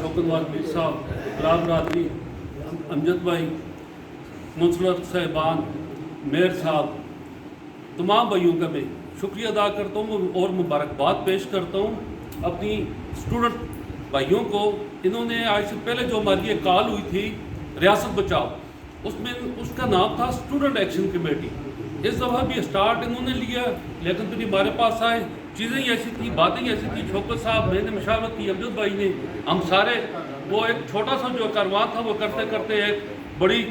शौकतवाल पीर साहब, गुलाब बरादरी, अमजद भाई, मुंसलत साहिबान, मेयर साहब, तमाम भाइयों का मैं शुक्रिया अदा करता हूँ और मुबारकबाद पेश करता हूँ अपनी स्टूडेंट भाइयों को। इन्होंने आज से पहले जो हमारी ये कॉल हुई थी रियासत बचाओ, उसमें उसका नाम था स्टूडेंट एक्शन कमेटी। इस दफ़ा भी स्टार्ट इन्होंने लिया, लेकिन फिर हमारे पास आए, चीज़ें ही ऐसी थी, बातें ही ऐसी थी। शौकत साहब, मैंने मशावरत की, अमजद भाई ने, हम सारे, वो एक छोटा सा जो कारवां था वो करते करते एक बड़ी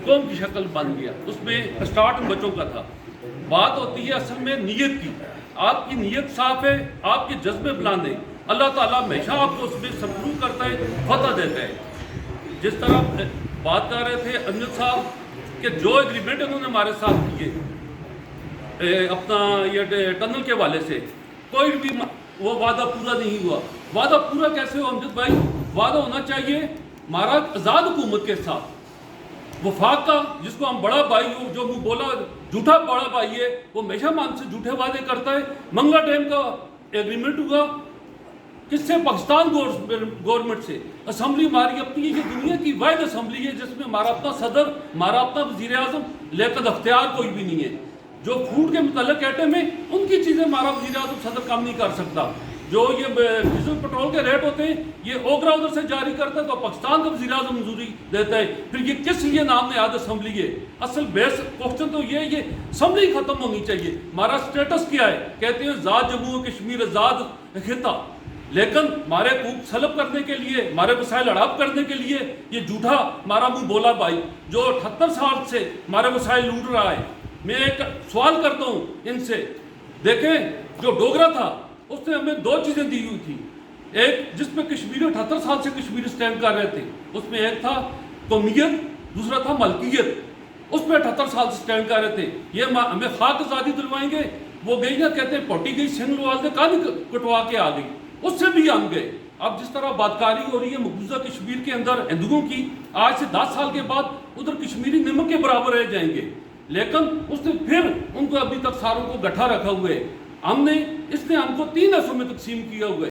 कौम की शक्ल बन गया। उसमें स्टार्ट बच्चों का था। बात होती है असल में नीयत की। आपकी नीयत साफ है, आपके जज्बे बुलंद हैं, अल्लाह ताला हमेशा आपको उसमें सबूर करता है, फतह देता है। जिस तरह बात कर रहे थे अमजद साहब कि जो एग्रीमेंट उन्होंने हमारे साथ किए अपना ये टनल के वाले से, कोई भी वो वादा पूरा नहीं हुआ। वादा पूरा कैसे हो अमजद भाई? वादा होना चाहिए हमारा आज़ाद हुकूमत के साथ, वफाक का, जिसको हम बड़ा भाई हो, जो मुँह बोला झूठा बड़ा भाई है, वो हमेशा मान से झूठे वादे करता है। मंगला डैम का एग्रीमेंट हुआ किससे? पाकिस्तान गवर्नमेंट से। असम्बली हमारी अपनी ये दुनिया की वाहिद असम्बली है जिसमें हमारा अपना सदर, हमारा अपना वजीर आज़म, लेकिन अख्तियार कोई भी नहीं है। जो फूड के मुतल्लिक आइटम है उनकी चीज़ें हमारा वजीर आज़म सदर काम नहीं कर सकता। जो ये डीजल पेट्रोल के रेट होते हैं ये ओगरा उधर से जारी करता है तो पाकिस्तान का वज़ीर आज़म मंजूरी देता है। फिर ये किस लिए नाम ने याद असम्बली है? असल बेस क्वेश्चन तो ये असम्बली खत्म होनी चाहिए। हमारा स्टेटस क्या है? कहते हैं आज़ाद जम्मू कश्मीर, आज़ाद खिता, लेकिन हमारे कूक सलब करने के लिए, हमारे वसाइल हड़प करने के लिए ये झूठा हमारा मुंह बोला भाई जो 78 साल से हमारे वसाइल लूट रहा है। मैं एक सवाल करता हूँ इनसे, देखें जो डोगरा था उसने हमें दो चीज़ें दी हुई थी। एक जिसमें कश्मीरी 78 साल से कश्मीरी स्टैंड कर रहे थे, उसमें एक था कौमियत, दूसरा था मलकियत। उसमें 78 साल से स्टैंड कर रहे थे। ये हमें खाक आज़ादी दिलवाएंगे, वो गई ना, कहते हैं पोटी गई सिंह लवाल से कानी कटवा के आ गई, उससे भी हम गए। अब जिस तरह बदकारी हो रही है मकबूजा कश्मीर के अंदर हिंदुओं की, आज से 10 साल के बाद उधर कश्मीरी नमक के बराबर रह जाएंगे, लेकिन उसने फिर उनको अभी तक सारों को गठा रखा हुआ है। इसने हमको 3 हिस्सों में तकसीम किया हुआ है।